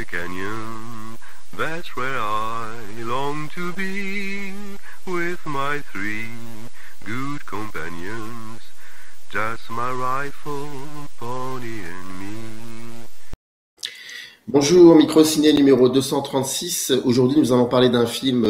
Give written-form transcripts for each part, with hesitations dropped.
canyon, that's where I long to be, with my three good companions, just my rifle, pony and me. Bonjour, Micro-Ciné numéro 236. Aujourd'hui, nous allons parler d'un film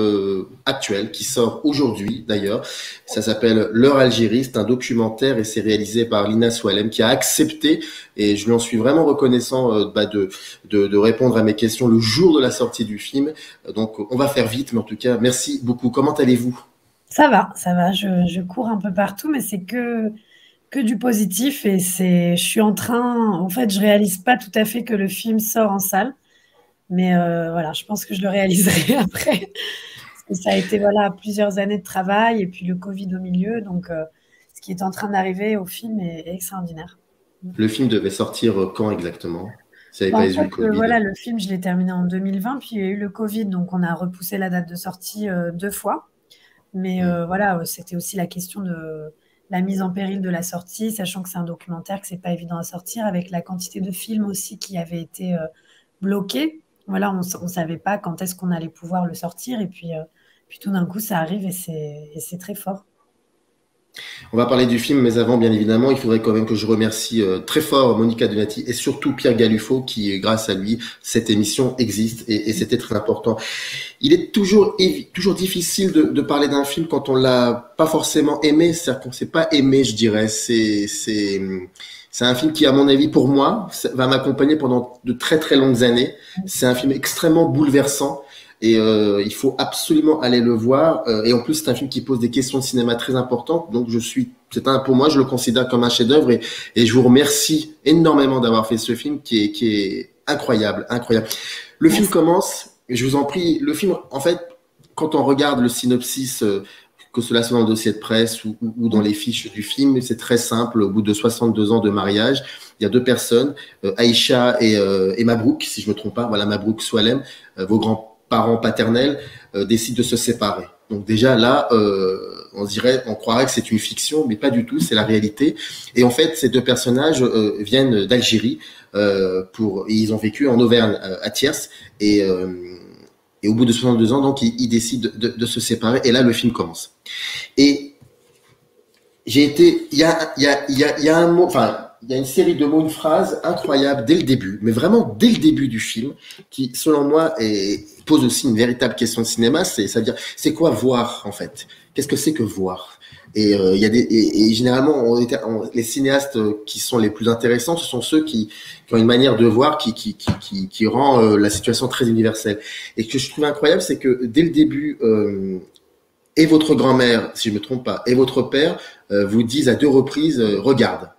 actuel qui sort aujourd'hui d'ailleurs. Ça s'appelle L'heure Algérie. C'est un documentaire et c'est réalisé par Lina Soualem qui a accepté, et je lui en suis vraiment reconnaissant, de répondre à mes questions le jour de la sortie du film. Donc, on va faire vite, mais en tout cas, merci beaucoup. Comment allez-vous ? Ça va. Je cours un peu partout, mais c'est que du positif et je suis en fait, je réalise pas tout à fait que le film sort en salle, mais voilà, je pense que je le réaliserai après, parce que ça a été plusieurs années de travail et puis le Covid au milieu, donc ce qui est en train d'arriver au film est extraordinaire. Le film devait sortir quand exactement ? Ça En n'avait pas eu fait, le Covid. le film, je l'ai terminé en 2020, puis il y a eu le Covid, donc on a repoussé la date de sortie 2 fois. Mais c'était aussi la question de la mise en péril de la sortie, sachant que c'est un documentaire, que c'est pas évident à sortir, avec la quantité de films aussi qui avaient été bloqués. Voilà, on savait pas quand est-ce qu'on allait pouvoir le sortir, et puis tout d'un coup, ça arrive et c'est très fort. On va parler du film, mais avant, bien évidemment, il faudrait quand même que je remercie très fort Monica Donati et surtout Pierre Galuffaut qui, grâce à lui, cette émission existe et c'était très important. Il est toujours difficile de parler d'un film quand on l'a pas forcément aimé, c'est-à-dire qu'on s'est pas aimé, je dirais. C'est un film qui, à mon avis, pour moi, va m'accompagner pendant de très très longues années. C'est un film extrêmement bouleversant. Et il faut absolument aller le voir. Et en plus, c'est un film qui pose des questions de cinéma très importantes. Donc, pour moi, je le considère comme un chef-d'œuvre. Et je vous remercie énormément d'avoir fait ce film qui est incroyable. Le film commence. Je vous en prie. Le film, en fait, quand on regarde le synopsis, que cela soit dans le dossier de presse ou dans les fiches du film, c'est très simple. Au bout de 62 ans de mariage, il y a 2 personnes, Aïcha et Mabrouk, si je me trompe pas. Voilà, Mabrouk Soualem, vos grands-parents paternels décident de se séparer. Donc déjà là, on croirait que c'est une fiction, mais pas du tout, c'est la réalité. Et en fait, ces 2 personnages viennent d'Algérie ils ont vécu en Auvergne à Thiers et au bout de 62 ans, donc ils décident de se séparer. Et là, le film commence. Et il y a un mot, enfin. Il y a une série de mots, une phrase incroyable dès le début, mais vraiment dès le début du film, qui, selon moi, pose aussi une véritable question de cinéma. C'est-à-dire, c'est quoi voir en fait ? Qu'est-ce que c'est que voir ? Et généralement, les cinéastes qui sont les plus intéressants, ce sont ceux qui ont une manière de voir qui rend la situation très universelle. Et ce que je trouve incroyable, c'est que dès le début, et votre grand-mère, si je me trompe pas, et votre père vous disent à 2 reprises, regarde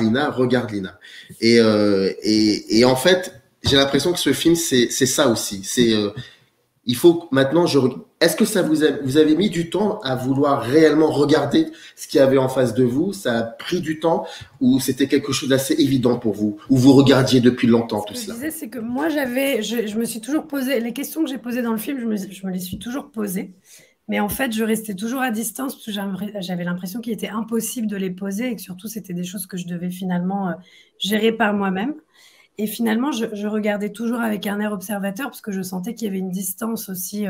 Lina. Et en fait, j'ai l'impression que ce film, c'est ça aussi. Il faut maintenant, est-ce que vous avez mis du temps à vouloir réellement regarder ce qu'il y avait en face de vous ? Ça a pris du temps ou c'était quelque chose d'assez évident pour vous ? Ou vous regardiez depuis longtemps tout cela ? Ce que je disais, c'est que moi, je me suis toujours posé, les questions que j'ai posées dans le film, je me les suis toujours posées. Mais en fait, je restais toujours à distance parce que j'avais l'impression qu'il était impossible de les poser et que surtout, c'était des choses que je devais finalement gérer par moi-même. Et finalement, je regardais toujours avec un air observateur parce que je sentais qu'il y avait une distance aussi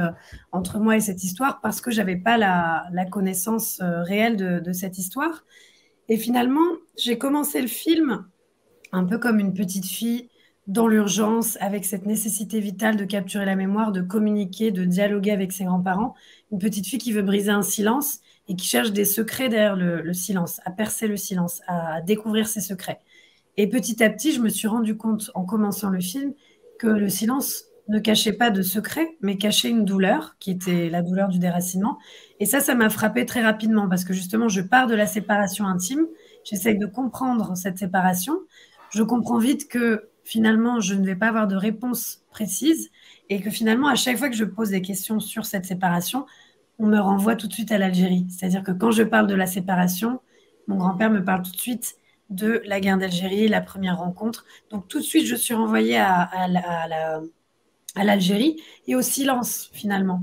entre moi et cette histoire parce que je n'avais pas la connaissance réelle de cette histoire. Et finalement, j'ai commencé le film un peu comme une petite fille dans l'urgence, avec cette nécessité vitale de capturer la mémoire, de communiquer, de dialoguer avec ses grands-parents. Une petite fille qui veut briser un silence et qui cherche des secrets derrière le silence, à percer le silence, à découvrir ses secrets. Et petit à petit, je me suis rendu compte, en commençant le film, que le silence ne cachait pas de secret, mais cachait une douleur, qui était la douleur du déracinement. Et ça m'a frappée très rapidement, parce que justement, je pars de la séparation intime, j'essaye de comprendre cette séparation, je comprends vite que finalement, je ne vais pas avoir de réponse précise et que finalement, à chaque fois que je pose des questions sur cette séparation, on me renvoie tout de suite à l'Algérie. C'est-à-dire que quand je parle de la séparation, mon grand-père me parle tout de suite de la guerre d'Algérie, la première rencontre. Donc tout de suite, je suis renvoyée à l'Algérie et au silence finalement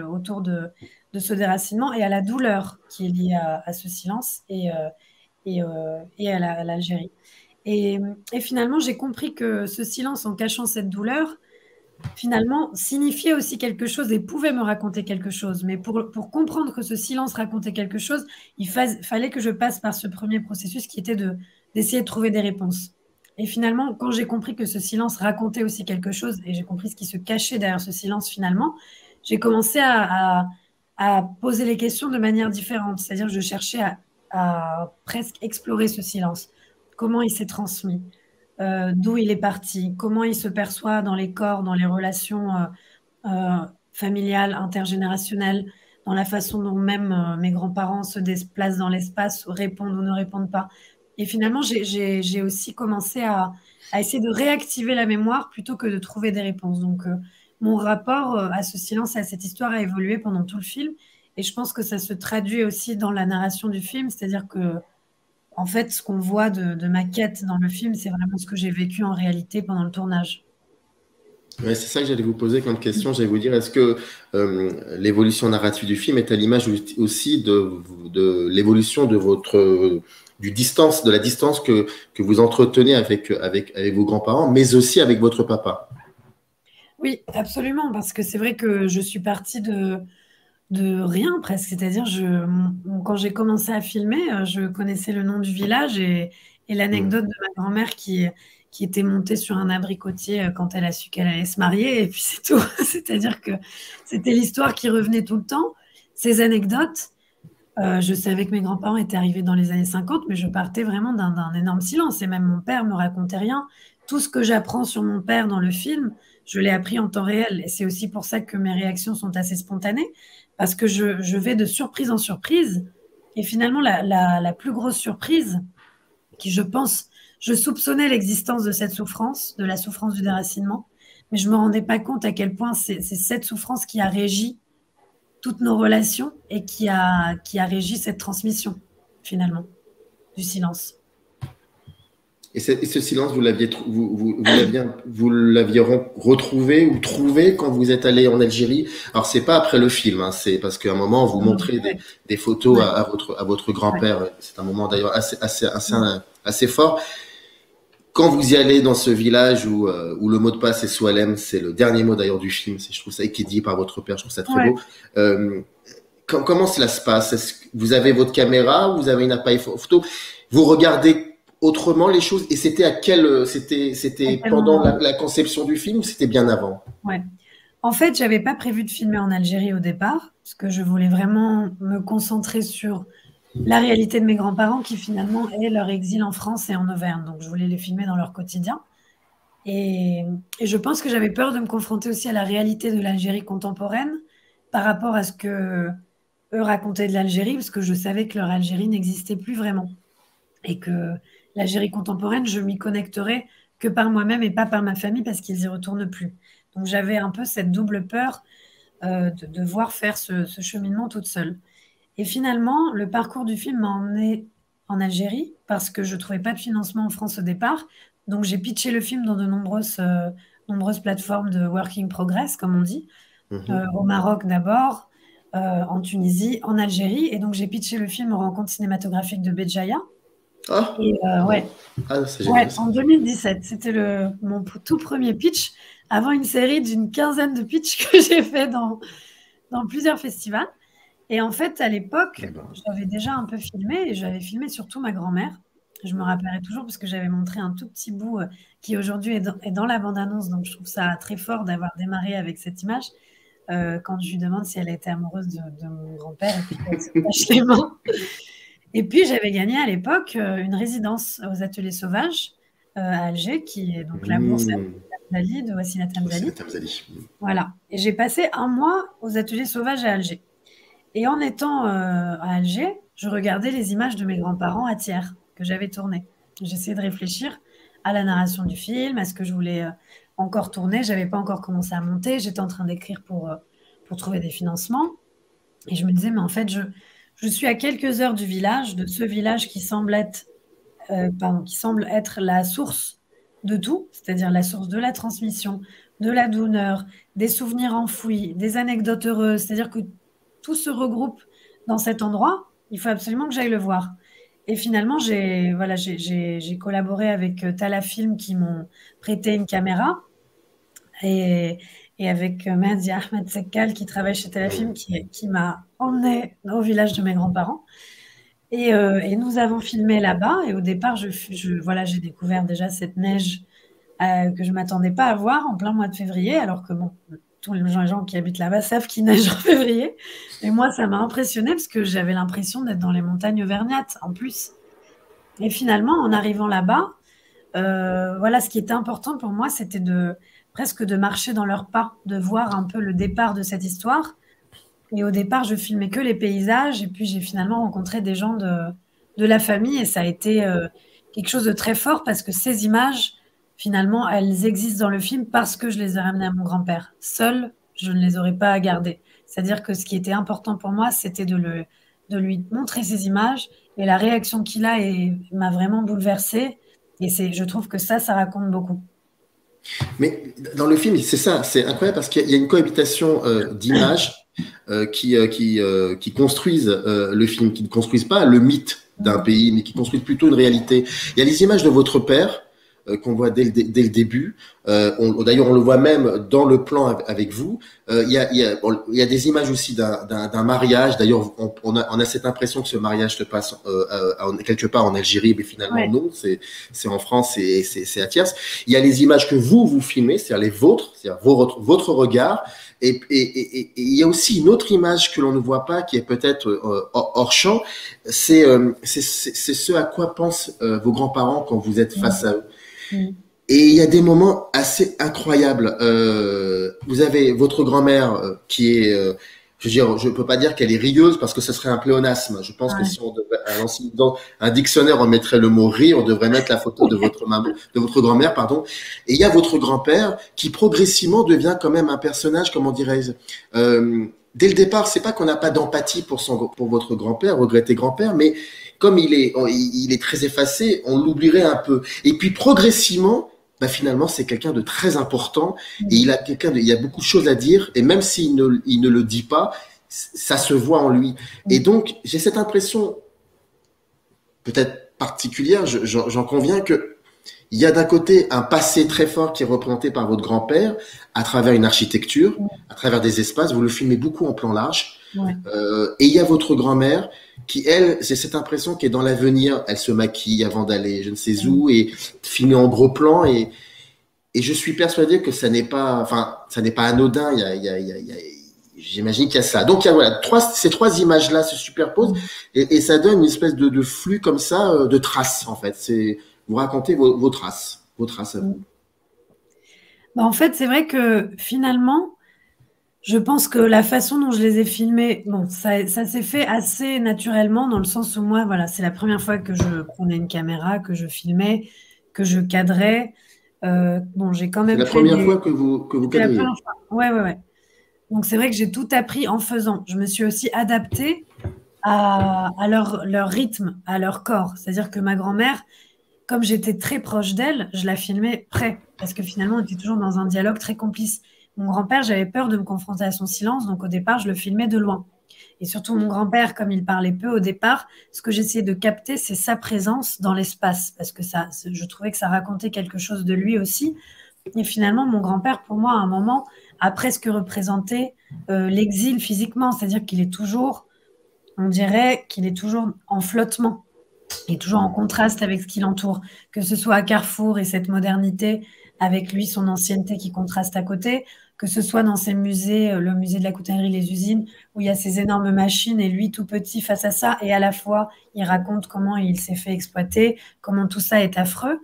autour de ce déracinement et à la douleur qui est liée à ce silence et à l'Algérie. Et, et finalement, j'ai compris que ce silence en cachant cette douleur, finalement, signifiait aussi quelque chose et pouvait me raconter quelque chose. Mais pour comprendre que ce silence racontait quelque chose, fallait que je passe par ce premier processus qui était d'essayer de trouver des réponses. Et finalement, quand j'ai compris que ce silence racontait aussi quelque chose, et j'ai compris ce qui se cachait derrière ce silence finalement, j'ai commencé à poser les questions de manière différente. C'est-à-dire que je cherchais à presque explorer ce silence. Comment il s'est transmis? D'où il est parti, comment il se perçoit dans les corps, dans les relations familiales, intergénérationnelles, dans la façon dont même mes grands-parents se déplacent dans l'espace, répondent ou ne répondent pas. Et finalement, j'ai aussi commencé à essayer de réactiver la mémoire plutôt que de trouver des réponses. Donc, mon rapport à ce silence et à cette histoire a évolué pendant tout le film. Et je pense que ça se traduit aussi dans la narration du film, c'est-à-dire que en fait, ce qu'on voit de ma quête dans le film, c'est vraiment ce que j'ai vécu en réalité pendant le tournage. Ouais, c'est ça que j'allais vous poser comme question. J'allais vous dire, est-ce que l'évolution narrative du film est à l'image aussi de l'évolution de de la distance que vous entretenez avec vos grands-parents, mais aussi avec votre papa? Oui, absolument, parce que c'est vrai que je suis partie de rien presque. C'est-à-dire, quand j'ai commencé à filmer, je connaissais le nom du village et Hmm. l'anecdote de ma grand-mère qui était montée sur un abricotier quand elle a su qu'elle allait se marier, et puis c'est tout. C'est-à-dire que c'était l'histoire qui revenait tout le temps. Ces anecdotes, je savais que mes grands-parents étaient arrivés dans les années 50, mais je partais vraiment d'un énorme silence. Et même mon père me racontait rien. Tout ce que j'apprends sur mon père dans le film, je l'ai appris en temps réel. Et c'est aussi pour ça que mes réactions sont assez spontanées, parce que je vais de surprise en surprise. Et finalement, la plus grosse surprise, qui je pense, je soupçonnais l'existence de cette souffrance, de la souffrance du déracinement, mais je ne me rendais pas compte à quel point c'est cette souffrance qui a régi toutes nos relations et qui a régi cette transmission, finalement, du silence. Et ce silence, vous l'aviez retrouvé ou trouvé quand vous êtes allé en Algérie? Alors, c'est pas après le film, hein, c'est parce qu'à un moment, vous montrez Ouais, des photos ouais, à votre ouais. grand-père. C'est un moment d'ailleurs assez fort. Quand vous y allez dans ce village où le mot de passe est Soualem, c'est le dernier mot d'ailleurs du film, je trouve ça, et qui est dit par votre père, je trouve ça très Ouais. beau. Euh, comment cela se passe? Est-ce que vous avez votre caméra, vous avez une appareil photo, vous regardez autrement les choses, et c'était À c'était quel pendant moment? la conception du film ou c'était bien avant? Ouais. En fait, j'avais pas prévu de filmer en Algérie au départ, parce que je voulais vraiment me concentrer sur la réalité de mes grands-parents, qui finalement est leur exil en France et en Auvergne. Donc, je voulais les filmer dans leur quotidien. Et, et je pense que j'avais peur de me confronter aussi à la réalité de l'Algérie contemporaine par rapport à ce que eux racontaient de l'Algérie, parce que je savais que leur Algérie n'existait plus vraiment. Et que l'Algérie contemporaine, je m'y connecterais que par moi-même et pas par ma famille, parce qu'ils y retournent plus. Donc j'avais un peu cette double peur de devoir faire ce cheminement toute seule. Et finalement, le parcours du film m'a emmenée en Algérie parce que je ne trouvais pas de financement en France au départ. Donc j'ai pitché le film dans de nombreuses plateformes de working progress, comme on dit, Mhm. au Maroc d'abord, en Tunisie, en Algérie. Et donc j'ai pitché le film aux rencontres cinématographiques de Béjaïa. Ah, Et bon. ouais, Ah, c'est génial ouais, ça. en 2017, c'était mon tout premier pitch, avant une série d'une quinzaine de pitchs que j'ai fait dans plusieurs festivals. Et en fait, à l'époque, Eh ben, j'avais déjà un peu filmé, et j'avais filmé surtout ma grand-mère. Je me rappellerai toujours parce que j'avais montré un tout petit bout qui aujourd'hui est dans la bande-annonce. Donc je trouve ça très fort d'avoir démarré avec cette image. Quand je lui demande si elle était amoureuse de mon grand-père et puis qu'elle se cache les mains. Et puis, j'avais gagné à l'époque une résidence aux Ateliers Sauvages à Alger, qui est donc la bourse Hamdali de Wassila voici la Hamdali. Tamzali. Voilà. Et j'ai passé un mois aux Ateliers Sauvages à Alger. Et en étant à Alger, je regardais les images de mes grands-parents à Thiers que j'avais tournées. J'essayais de réfléchir à la narration du film, à ce que je voulais encore tourner. Je n'avais pas encore commencé à monter. J'étais en train d'écrire pour trouver des financements. Et je me disais, mais en fait, je suis à quelques heures du village, de ce village qui semble être la source de tout, c'est-à-dire la source de la transmission, de la douleur, des souvenirs enfouis, des anecdotes heureuses. C'est-à-dire que tout se regroupe dans cet endroit. Il faut absolument que j'aille le voir. Et finalement, j'ai collaboré avec Talafilm qui m'ont prêté une caméra et, et avec Mehdi Ahmed Sekkal qui travaille chez Talafilm qui m'a emmené au village de mes grands-parents. Et nous avons filmé là-bas. Et au départ, voilà, j'ai découvert déjà cette neige que je ne m'attendais pas à voir en plein mois de février, alors que bon, tous les gens qui habitent là-bas savent qu'il neige en février. Et moi, ça m'a impressionnée parce que j'avais l'impression d'être dans les montagnes auvergnates en plus. Et finalement, en arrivant là-bas, voilà, ce qui était important pour moi, c'était presque de marcher dans leurs pas, de voir un peu le départ de cette histoire. Et au départ, je filmais que les paysages, et puis j'ai finalement rencontré des gens de la famille, et ça a été quelque chose de très fort parce que ces images, finalement, elles existent dans le film parce que je les ai ramenées à mon grand-père. Seule, je ne les aurais pas gardées. C'est-à-dire que ce qui était important pour moi, c'était de lui montrer ces images, et la réaction qu'il a m'a vraiment bouleversée. Et je trouve que ça raconte beaucoup. Mais dans le film, c'est ça, c'est incroyable parce qu'il y a une cohabitation d'images qui construisent le film, qui ne construisent pas le mythe d'un pays, mais qui construisent plutôt une réalité. Il y a les images de votre père qu'on voit dès le début. D'ailleurs, on le voit même dans le plan avec vous. Il y a des images aussi d'un mariage. D'ailleurs, on a cette impression que ce mariage se passe quelque part en Algérie, mais finalement non, c'est en France, c'est à Thiers. Il y a les images que vous filmez, c'est-à-dire les vôtres, c'est-à-dire votre regard. Et il y a aussi une autre image que l'on ne voit pas, qui est peut-être hors champ. C'est ce à quoi pensent vos grands-parents quand vous êtes face à eux. Et il y a des moments assez incroyables. Vous avez votre grand-mère qui est, je veux dire, je peux pas dire qu'elle est rieuse parce que ce serait un pléonasme. Je pense que si on devait lancer dans un dictionnaire, on mettrait le mot rire, on devrait mettre la photo de votre maman, de votre grand-mère, pardon. Et il y a votre grand-père qui progressivement devient quand même un personnage, comment dirais-je, dès le départ, c'est pas qu'on n'a pas d'empathie pour votre grand-père, regretté grand-père, mais comme il est très effacé, on l'oublierait un peu. Et puis progressivement, bah finalement, c'est quelqu'un de très important et il y a beaucoup de choses à dire et même s'il ne le dit pas, ça se voit en lui. Et donc, j'ai cette impression, peut-être particulière, j'en conviens que il y a d'un côté un passé très fort qui est représenté par votre grand-père à travers une architecture, à travers des espaces. Vous le filmez beaucoup en plan large. Et il y a votre grand-mère qui, elle, c'est cette impression qui est dans l'avenir. Elle se maquille avant d'aller je ne sais où et filmée en gros plan. Et je suis persuadé que ça n'est pas anodin. J'imagine qu'il y a ça. Donc, il y a voilà, ces trois images-là se superposent et ça donne une espèce de flux comme ça, de traces, en fait. Vous racontez vos traces à vous. Bah, en fait, c'est vrai que finalement, je pense que la façon dont je les ai filmés, bon, ça s'est fait assez naturellement dans le sens où moi, voilà, c'est la première fois que je prenais une caméra, que je filmais, que je cadrais. Bon, j'ai quand même c'est la première fois que vous cadriez. Ouais. Donc c'est vrai que j'ai tout appris en faisant. Je me suis aussi adaptée à leur rythme, à leur corps. C'est-à-dire que ma grand-mère, comme j'étais très proche d'elle, je la filmais près, parce que finalement, on était toujours dans un dialogue très complice. Mon grand-père, j'avais peur de me confronter à son silence, donc au départ, je le filmais de loin. Et surtout, mon grand-père, comme il parlait peu au départ, ce que j'essayais de capter, c'est sa présence dans l'espace, parce que je trouvais que ça racontait quelque chose de lui aussi. Et finalement, mon grand-père, pour moi, à un moment, a presque représenté l'exil physiquement, c'est-à-dire qu'il est toujours, on dirait qu'il est toujours en flottement. Il est toujours en contraste avec ce qui l'entoure, que ce soit à Carrefour et cette modernité, avec lui, son ancienneté qui contraste à côté, que ce soit dans ses musées, le musée de la coutellerie, les usines, où il y a ces énormes machines et lui tout petit face à ça, et à la fois, il raconte comment il s'est fait exploiter, comment tout ça est affreux.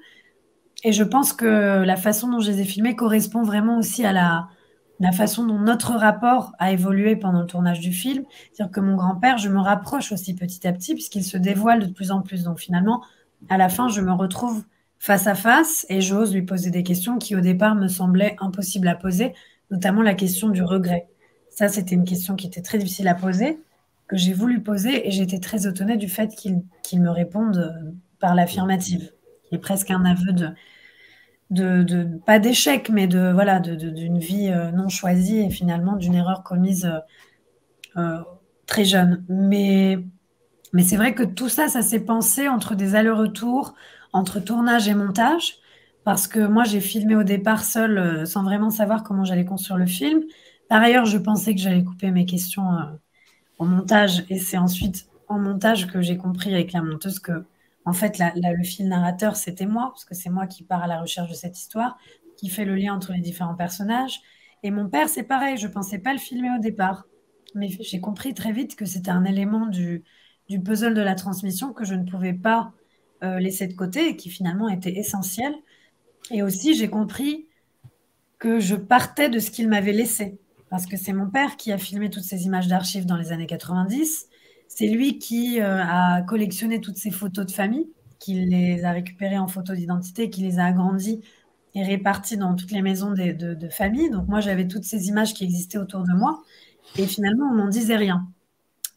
Et je pense que la façon dont je les ai filmés correspond vraiment aussi à la façon dont notre rapport a évolué pendant le tournage du film. C'est-à-dire que mon grand-père, je me rapproche aussi petit à petit puisqu'il se dévoile de plus en plus. Donc finalement, à la fin, je me retrouve face à face et j'ose lui poser des questions qui au départ me semblaient impossibles à poser, notamment la question du regret. Ça, c'était une question qui était très difficile à poser, que j'ai voulu poser et j'étais très étonnée du fait qu'il me réponde par l'affirmative. Il est presque un aveu pas d'échec, mais d'une vie non choisie et finalement d'une erreur commise très jeune. Mais Mais c'est vrai que tout ça, ça s'est pensé entre des allers-retours, entre tournage et montage, parce que moi, j'ai filmé au départ seule, sans vraiment savoir comment j'allais construire le film. Par ailleurs, je pensais que j'allais couper mes questions au montage, et c'est ensuite en montage que j'ai compris avec la monteuse que, en fait, le fil narrateur, c'était moi, parce que c'est moi qui pars à la recherche de cette histoire, qui fait le lien entre les différents personnages. Et mon père, c'est pareil, je pensais pas le filmer au départ, mais j'ai compris très vite que c'était un élément du puzzle de la transmission que je ne pouvais pas laisser de côté et qui finalement était essentiel. Et aussi, j'ai compris que je partais de ce qu'il m'avait laissé. Parce que c'est mon père qui a filmé toutes ces images d'archives dans les années 90. C'est lui qui a collectionné toutes ces photos de famille, qui les a récupérées en photos d'identité, qui les a agrandies et réparties dans toutes les maisons de famille. Donc moi, j'avais toutes ces images qui existaient autour de moi. Et finalement, on m'en disait rien.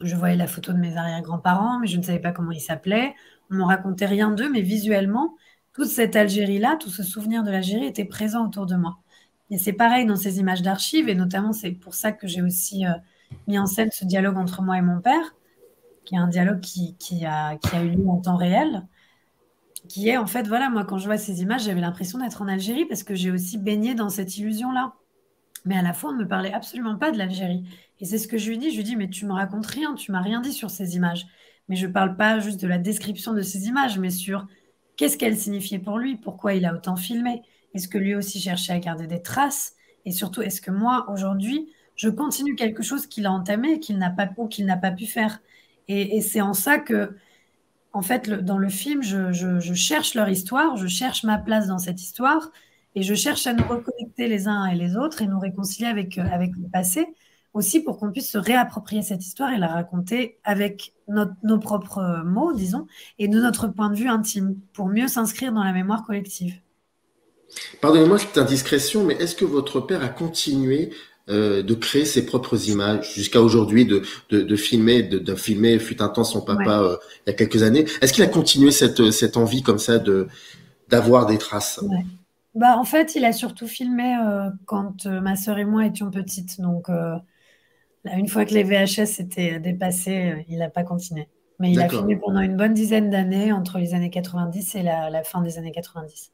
Je voyais la photo de mes arrière-grands-parents, mais je ne savais pas comment ils s'appelaient. On ne me racontait rien d'eux, mais visuellement, toute cette Algérie-là, tout ce souvenir de l'Algérie était présent autour de moi. Et c'est pareil dans ces images d'archives, et notamment c'est pour ça que j'ai aussi mis en scène ce dialogue entre moi et mon père, qui est un dialogue qui a eu lieu en temps réel, qui est en fait, voilà, moi quand je vois ces images, j'avais l'impression d'être en Algérie parce que j'ai aussi baigné dans cette illusion-là. Mais à la fois, on ne me parlait absolument pas de l'Algérie. Et c'est ce que je lui dis. Je lui dis, mais tu me racontes rien, tu m'as rien dit sur ces images. Mais je ne parle pas juste de la description de ces images, mais sur qu'est-ce qu'elles signifiaient pour lui, pourquoi il a autant filmé. Est-ce que lui aussi cherchait à garder des traces? Et surtout, est-ce que moi, aujourd'hui, je continue quelque chose qu'il a entamé et qu'il n'a pas, ou qu'il n'a pas pu faire? Et c'est en ça que, en fait, dans le film, je cherche leur histoire, je cherche ma place dans cette histoire, et je cherche à nous reconnecter les uns et les autres et nous réconcilier avec le passé, aussi pour qu'on puisse se réapproprier cette histoire et la raconter avec nos propres mots, disons, et de notre point de vue intime, pour mieux s'inscrire dans la mémoire collective. Pardonnez-moi cette indiscrétion, mais est-ce que votre père a continué de créer ses propres images jusqu'à aujourd'hui, de filmer, de filmer fut un temps son Ouais. papa il y a quelques années. Est-ce qu'il a continué cette envie comme ça d'avoir des traces? Ouais. Bah, en fait, il a surtout filmé quand ma sœur et moi étions petites. Donc, là, une fois que les VHS étaient dépassés, il n'a pas continué. Mais il a D'accord. filmé pendant une bonne dizaine d'années, entre les années 90 et la fin des années 90.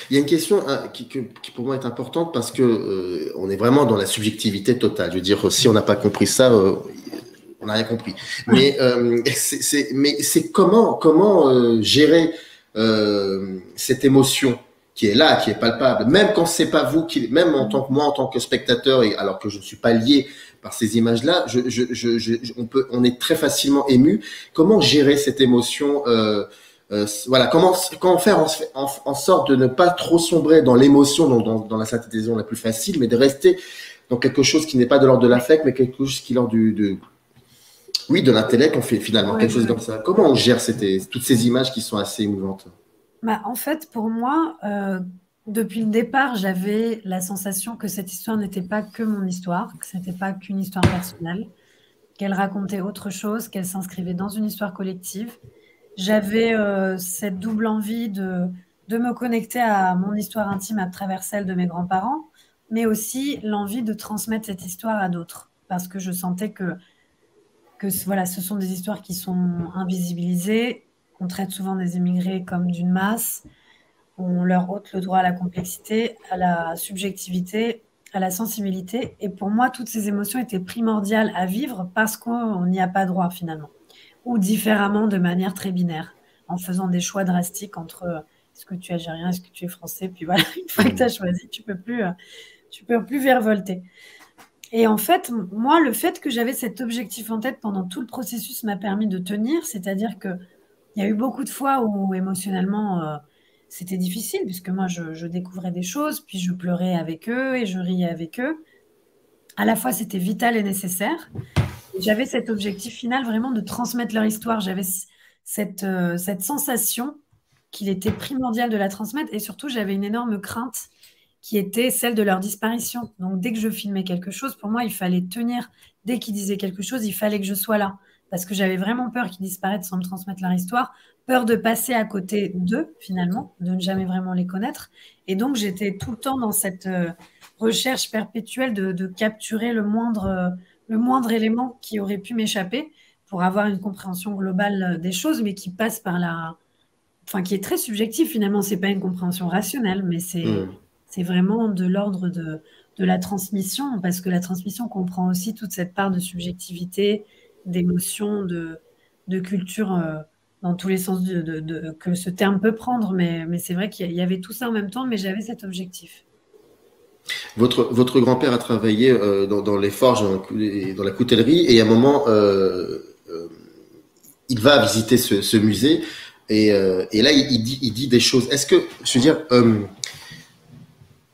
Il y a une question qui pour moi est importante parce que on est vraiment dans la subjectivité totale. Je veux dire, si on n'a pas compris ça, on n'a rien compris. Mais mais c'est comment gérer cette émotion qui est là, qui est palpable, même quand c'est pas vous, même en tant que moi, en tant que spectateur, et alors que je ne suis pas lié par ces images-là, on est très facilement ému. Comment gérer cette émotion voilà, comment faire en sorte de ne pas trop sombrer dans l'émotion, dans la synthétisation la plus facile, mais de rester dans quelque chose qui n'est pas de l'ordre de l'affect, mais quelque chose qui est l'ordre oui, de l'intellect, on fait finalement Ouais, quelque chose ouais. comme ça. Comment on gère toutes ces images qui sont assez émouvantes? Bah, en fait, pour moi, depuis le départ, j'avais la sensation que cette histoire n'était pas que mon histoire, que ce n'était pas qu'une histoire personnelle, qu'elle racontait autre chose, qu'elle s'inscrivait dans une histoire collective. J'avais cette double envie de me connecter à mon histoire intime à travers celle de mes grands-parents, mais aussi l'envie de transmettre cette histoire à d'autres, parce que je sentais que voilà, ce sont des histoires qui sont invisibilisées. On traite souvent des immigrés comme d'une masse. On leur ôte le droit à la complexité, à la subjectivité, à la sensibilité. Et pour moi, toutes ces émotions étaient primordiales à vivre parce qu'on n'y a pas droit finalement. Ou différemment, de manière très binaire, en faisant des choix drastiques entre est-ce que tu es algérien, est-ce que tu es français. Puis voilà, une fois que tu as choisi, tu peux plus virevolter. Et en fait, moi, le fait que j'avais cet objectif en tête pendant tout le processus m'a permis de tenir, c'est-à-dire que il y a eu beaucoup de fois où émotionnellement, c'était difficile, puisque moi, je découvrais des choses, puis je pleurais avec eux et je riais avec eux. À la fois, c'était vital et nécessaire. Et j'avais cet objectif final vraiment de transmettre leur histoire. J'avais cette sensation qu'il était primordial de la transmettre, et surtout, j'avais une énorme crainte qui était celle de leur disparition. Donc, dès que je filmais quelque chose, pour moi, il fallait tenir. Dès qu'ils disaient quelque chose, il fallait que je sois là. Parce que j'avais vraiment peur qu'ils disparaissent sans me transmettre leur histoire, peur de passer à côté d'eux, finalement, de ne jamais vraiment les connaître. Et donc, j'étais tout le temps dans cette recherche perpétuelle de capturer le moindre élément qui aurait pu m'échapper pour avoir une compréhension globale des choses, mais qui passe par enfin, qui est très subjective finalement. C'est pas une compréhension rationnelle, mais c'est vraiment de l'ordre de la transmission, parce que la transmission comprend aussi toute cette part de subjectivité, d'émotion, de culture, dans tous les sens que ce terme peut prendre. Mais c'est vrai qu'il y avait tout ça en même temps, mais j'avais cet objectif. Votre grand-père a travaillé dans les forges, dans la coutellerie, et à un moment, il va visiter ce musée, et là, il dit des choses. Est-ce que, je veux dire,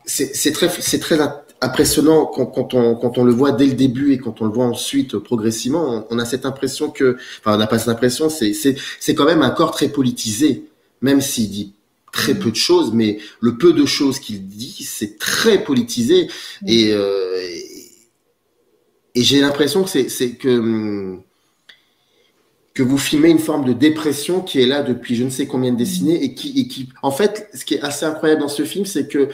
c'est très impressionnant quand on le voit dès le début et quand on le voit ensuite progressivement. On a cette impression enfin, on n'a pas cette impression, c'est quand même un corps très politisé, même s'il dit très peu de choses, mais le peu de choses qu'il dit, c'est très politisé. Et j'ai l'impression que vous filmez une forme de dépression qui est là depuis je ne sais combien de décennies et qui en fait, ce qui est assez incroyable dans ce film, c'est que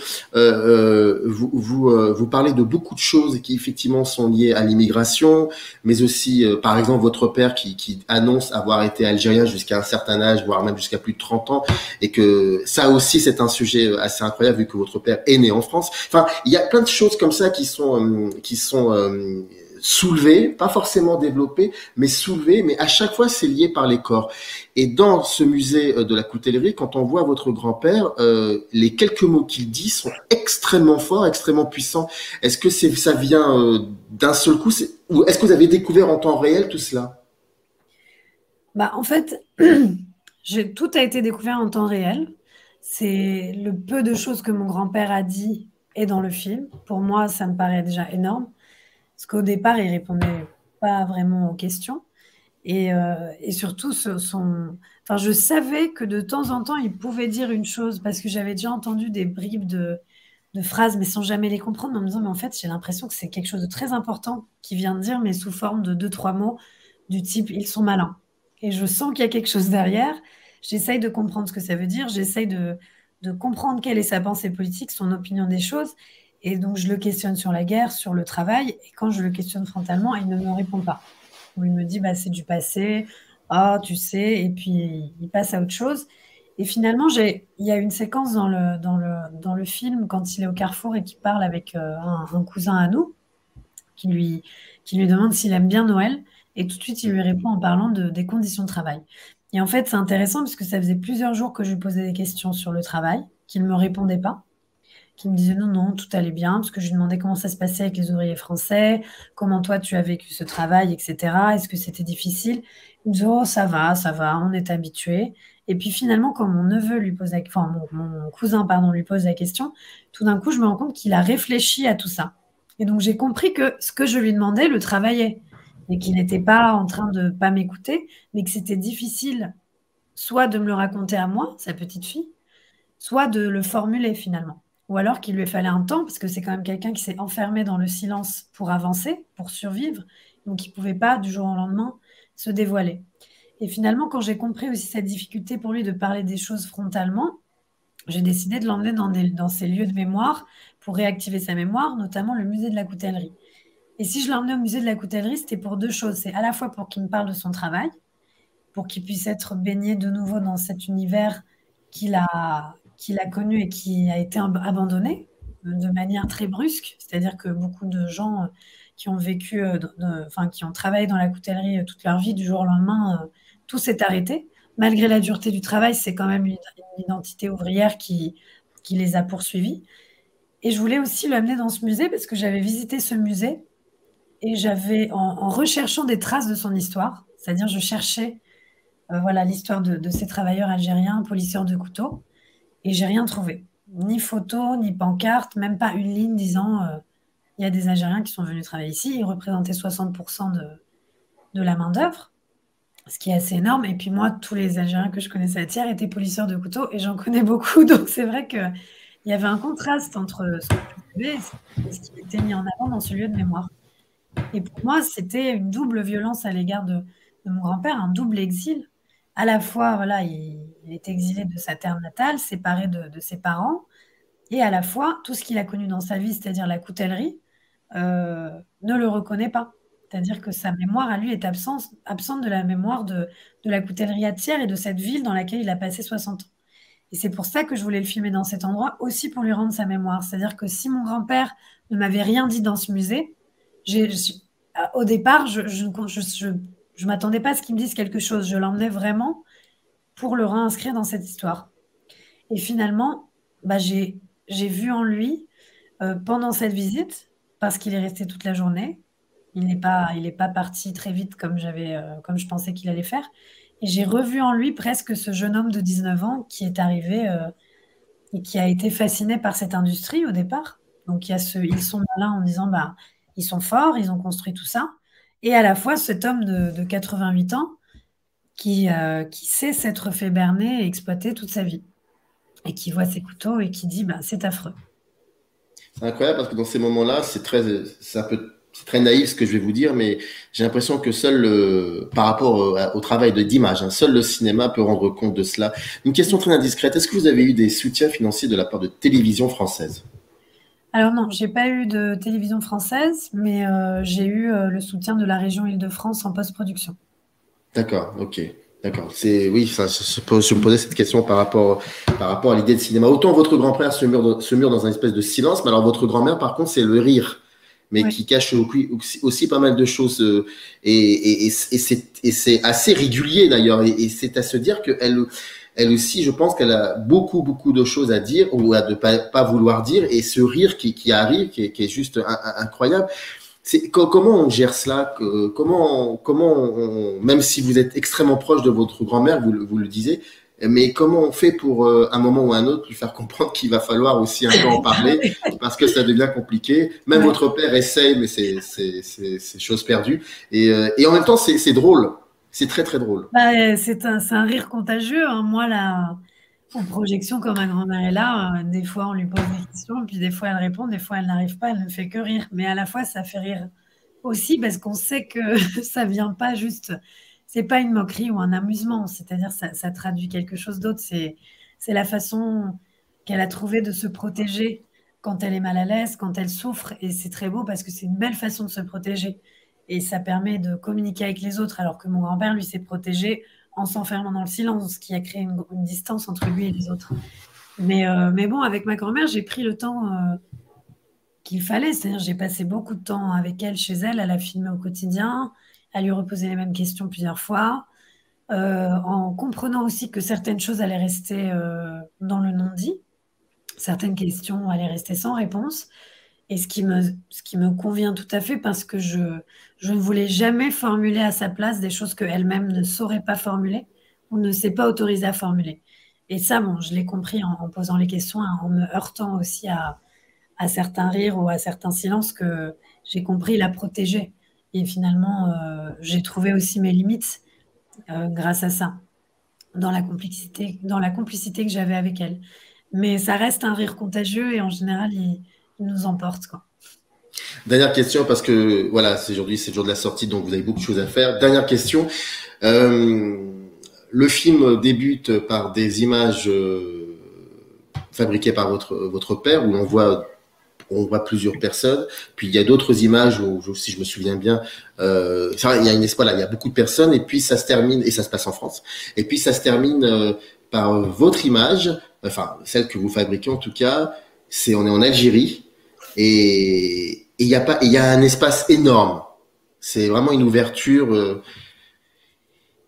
vous parlez de beaucoup de choses qui effectivement sont liées à l'immigration, mais aussi par exemple votre père qui annonce avoir été algérien jusqu'à un certain âge, voire même jusqu'à plus de 30 ans, et que ça aussi c'est un sujet assez incroyable vu que votre père est né en France. Enfin, il y a plein de choses comme ça qui sont soulevées, pas forcément développées, mais soulevées, mais à chaque fois c'est lié par les corps. Et dans ce musée de la coutellerie, quand on voit votre grand-père, les quelques mots qu'il dit sont extrêmement forts, extrêmement puissants. Est-ce que ça vient d'un seul coup, ou est-ce que vous avez découvert en temps réel tout cela? En fait, tout a été découvert en temps réel. C'est le peu de choses que mon grand-père a dit est dans le film. Pour moi, ça me paraît déjà énorme. Parce qu'au départ, il répondait pas vraiment aux questions. Et surtout, enfin, je savais que de temps en temps, il pouvait dire une chose, parce que j'avais déjà entendu des bribes de phrases, mais sans jamais les comprendre, en me disant, mais en fait, j'ai l'impression que c'est quelque chose de très important qu'il vient de dire, mais sous forme de 2, 3 mots du type, ils sont malins. Et je sens qu'il y a quelque chose derrière. J'essaye de comprendre ce que ça veut dire. J'essaye de comprendre quelle est sa pensée politique, son opinion des choses. Et donc, je le questionne sur la guerre, sur le travail. Et quand je le questionne frontalement, il ne me répond pas. Ou il me dit, c'est du passé. Ah, tu sais. Et puis, il passe à autre chose. Et finalement, il y a une séquence dans le film, quand il est au Carrefour et qu'il parle avec un cousin à nous, qui lui demande s'il aime bien Noël. Et tout de suite, il lui répond en parlant des conditions de travail. Et en fait, c'est intéressant parce que ça faisait plusieurs jours que je lui posais des questions sur le travail, qu'il ne me répondait pas, qui me disait non, non, tout allait bien, parce que je lui demandais comment ça se passait avec les ouvriers français, comment toi tu as vécu ce travail, etc. Est-ce que c'était difficile? Il me disait, oh, ça va, on est habitué. Et puis finalement, quand mon neveu lui pose mon cousin, pardon, lui pose la question, tout d'un coup, je me rends compte qu'il a réfléchi à tout ça. Et donc, j'ai compris que ce que je lui demandais le travaillait, et qu'il n'était pas en train de pas m'écouter, mais que c'était difficile soit de me le raconter à moi, sa petite fille, soit de le formuler finalement. Ou alors qu'il lui fallait un temps, parce que c'est quand même quelqu'un qui s'est enfermé dans le silence pour avancer, pour survivre, donc il ne pouvait pas du jour au lendemain se dévoiler. Et finalement, quand j'ai compris aussi cette difficulté pour lui de parler des choses frontalement, j'ai décidé de l'emmener dans ces lieux de mémoire pour réactiver sa mémoire, notamment le musée de la coutellerie. Et si je l'emmenais au musée de la coutellerie, c'était pour 2 choses. C'est à la fois pour qu'il me parle de son travail, pour qu'il puisse être baigné de nouveau dans cet univers qu'il a connu et qui a été abandonné de manière très brusque. C'est-à-dire que beaucoup de gens qui ont vécu, qui ont travaillé dans la coutellerie toute leur vie, du jour au lendemain, tout s'est arrêté. Malgré la dureté du travail, c'est quand même une identité ouvrière qui les a poursuivis. Et je voulais aussi l'amener dans ce musée parce que j'avais visité ce musée et j'avais, en recherchant des traces de son histoire, c'est-à-dire je cherchais l'histoire de ces travailleurs algériens, polisseurs de couteaux, et j'ai rien trouvé. Ni photo, ni pancarte, même pas une ligne disant il y a des Algériens qui sont venus travailler ici. Ils représentaient 60% de la main-d'œuvre, ce qui est assez énorme. Et puis moi, tous les Algériens que je connaissais à Thiers étaient polisseurs de couteaux, et j'en connais beaucoup. Donc c'est vrai qu'il y avait un contraste entre ce que je savais et ce qui était mis en avant dans ce lieu de mémoire. Et pour moi, c'était une double violence à l'égard de mon grand-père, un double exil. À la fois, il est exilé de sa terre natale, séparé de ses parents, et à la fois, tout ce qu'il a connu dans sa vie, c'est-à-dire la coutellerie, ne le reconnaît pas. C'est-à-dire que sa mémoire à lui est absente de la mémoire de la coutellerie à Thiers et de cette ville dans laquelle il a passé 60 ans. Et c'est pour ça que je voulais le filmer dans cet endroit, aussi pour lui rendre sa mémoire. C'est-à-dire que si mon grand-père ne m'avait rien dit dans ce musée, au départ, je m'attendais pas à ce qu'il me dise quelque chose. Je l'emmenais vraiment pour le réinscrire dans cette histoire. Et finalement, bah, j'ai vu en lui, pendant cette visite, parce qu'il est resté toute la journée, il n'est pas parti très vite comme je pensais qu'il allait faire. Et j'ai revu en lui presque ce jeune homme de 19 ans qui est arrivé et qui a été fasciné par cette industrie au départ. Donc ils sont malins en disant, bah, ils sont forts, ils ont construit tout ça. Et à la fois cet homme de 88 ans qui sait s'être fait berner et exploiter toute sa vie. Et qui voit ses couteaux et qui dit, bah, c'est affreux. C'est incroyable parce que dans ces moments-là, c'est très naïf ce que je vais vous dire, mais j'ai l'impression que par rapport au travail d'image, hein, seul le cinéma peut rendre compte de cela. Une question très indiscrète, est-ce que vous avez eu des soutiens financiers de la part de télévision française? Alors non, j'ai pas eu de télévision française, mais j'ai eu le soutien de la région Île-de-France en post-production. D'accord, ok. D'accord. Oui, je me posais cette question par rapport à l'idée de cinéma. Autant votre grand-père se mure dans un espèce de silence, mais alors votre grand-mère, par contre, c'est le rire, mais Oui. qui cache aussi pas mal de choses. Et c'est assez régulier d'ailleurs. Et c'est à se dire elle aussi, je pense qu'elle a beaucoup, beaucoup de choses à dire ou à ne pas vouloir dire. Et ce rire qui arrive, qui est juste incroyable. Comment on gère cela? Même si vous êtes extrêmement proche de votre grand-mère, vous le disiez, mais comment on fait pour, un moment ou un autre, lui faire comprendre qu'il va falloir aussi un peu en parler, parce que ça devient compliqué. Même votre père essaye, mais c'est chose perdue. Et en même temps, c'est drôle. C'est très, très drôle. Bah, c'est un rire contagieux, hein. Moi, en projection, quand ma grand-mère est là, des fois, on lui pose des questions, puis des fois, elle répond, des fois, elle n'arrive pas, elle ne fait que rire. Mais à la fois, ça fait rire aussi parce qu'on sait que ça vient pas juste, c'est pas une moquerie ou un amusement, c'est-à-dire ça traduit quelque chose d'autre. C'est la façon qu'elle a trouvé de se protéger quand elle est mal à l'aise, quand elle souffre. Et c'est très beau parce que c'est une belle façon de se protéger. Et ça permet de communiquer avec les autres, alors que mon grand-père, lui, s'est protégé en s'enfermant dans le silence, ce qui a créé une distance entre lui et les autres. Mais bon, avec ma grand-mère, j'ai pris le temps qu'il fallait. C'est-à-dire, j'ai passé beaucoup de temps avec elle, chez elle, à la filmer au quotidien, à lui reposer les mêmes questions plusieurs fois, en comprenant aussi que certaines choses allaient rester dans le non-dit, certaines questions allaient rester sans réponse. Et ce qui me convient tout à fait parce que je ne voulais jamais formuler à sa place des choses qu'elle-même ne saurait pas formuler ou ne s'est pas autorisée à formuler. Et ça, bon, je l'ai compris en posant les questions, hein, en me heurtant aussi à certains rires ou à certains silences que j'ai compris la protéger. Et finalement, j'ai trouvé aussi mes limites grâce à ça, dans la complicité que j'avais avec elle. Mais ça reste un rire contagieux et en général, il nous emporte, quoi. Dernière question, parce que voilà, aujourd'hui c'est le jour de la sortie, donc vous avez beaucoup de choses à faire. Dernière question. Le film débute par des images fabriquées par votre père, où on voit plusieurs personnes. Puis il y a d'autres images où, si je me souviens bien, il y a il y a beaucoup de personnes, et puis ça se termine, et ça se passe en France. Et puis ça se termine par votre image, enfin celle que vous fabriquez en tout cas. On est en Algérie. Et il y a un espace énorme. C'est vraiment une ouverture.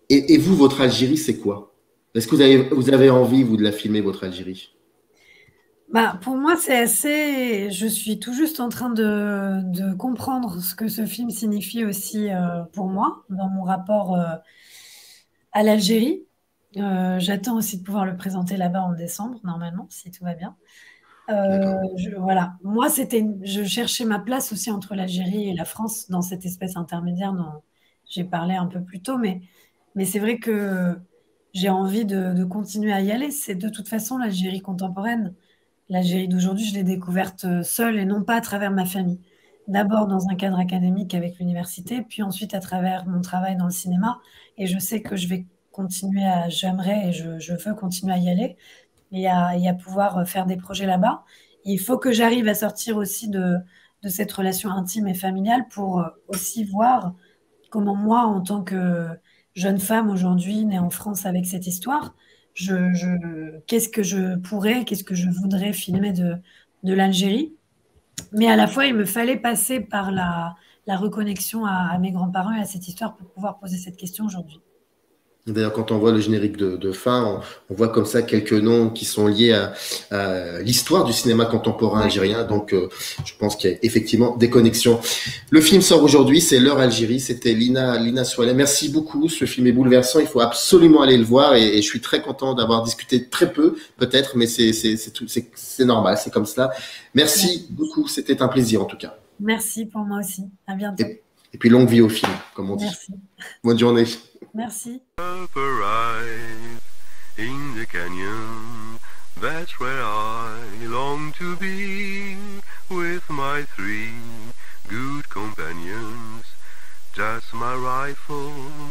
Et vous, votre Algérie, c'est quoi? Est-ce que vous avez envie, vous, de la filmer, votre Algérie? Bah, pour moi, c'est assez. Je suis tout juste en train de comprendre ce que ce film signifie aussi pour moi, dans mon rapport à l'Algérie. J'attends aussi de pouvoir le présenter là-bas en décembre, normalement, si tout va bien. Voilà. Moi, je cherchais ma place aussi entre l'Algérie et la France dans cette espèce intermédiaire dont j'ai parlé un peu plus tôt, mais c'est vrai que j'ai envie de continuer à y aller. C'est de toute façon l'Algérie contemporaine. L'Algérie d'aujourd'hui, je l'ai découverte seule et non pas à travers ma famille. D'abord dans un cadre académique avec l'université, puis ensuite à travers mon travail dans le cinéma. Et je sais que j'aimerais et je veux continuer à y aller et à pouvoir faire des projets là-bas. Il faut que j'arrive à sortir aussi de de cette relation intime et familiale pour aussi voir comment moi, en tant que jeune femme aujourd'hui, née en France avec cette histoire, qu'est-ce que je voudrais filmer de l'Algérie. Mais à la fois, il me fallait passer par la reconnexion à mes grands-parents et à cette histoire pour pouvoir poser cette question aujourd'hui. D'ailleurs, quand on voit le générique de fin, on voit comme ça quelques noms qui sont liés à l'histoire du cinéma contemporain algérien. Donc, je pense qu'il y a effectivement des connexions. Le film sort aujourd'hui, c'est L'heure Algérie. C'était Lina Soualem. Merci beaucoup. Ce film est bouleversant. Il faut absolument aller le voir. Et je suis très content d'avoir discuté très peu, peut-être, mais c'est normal. C'est comme cela. Merci beaucoup. C'était un plaisir, en tout cas. Merci pour moi aussi. À bientôt. Et puis, longue vie au film, comme on dit. Merci. Bonne journée. Merci. Up arrive in the canyon, that's where I long to be, with my 3 good companions, just my rifle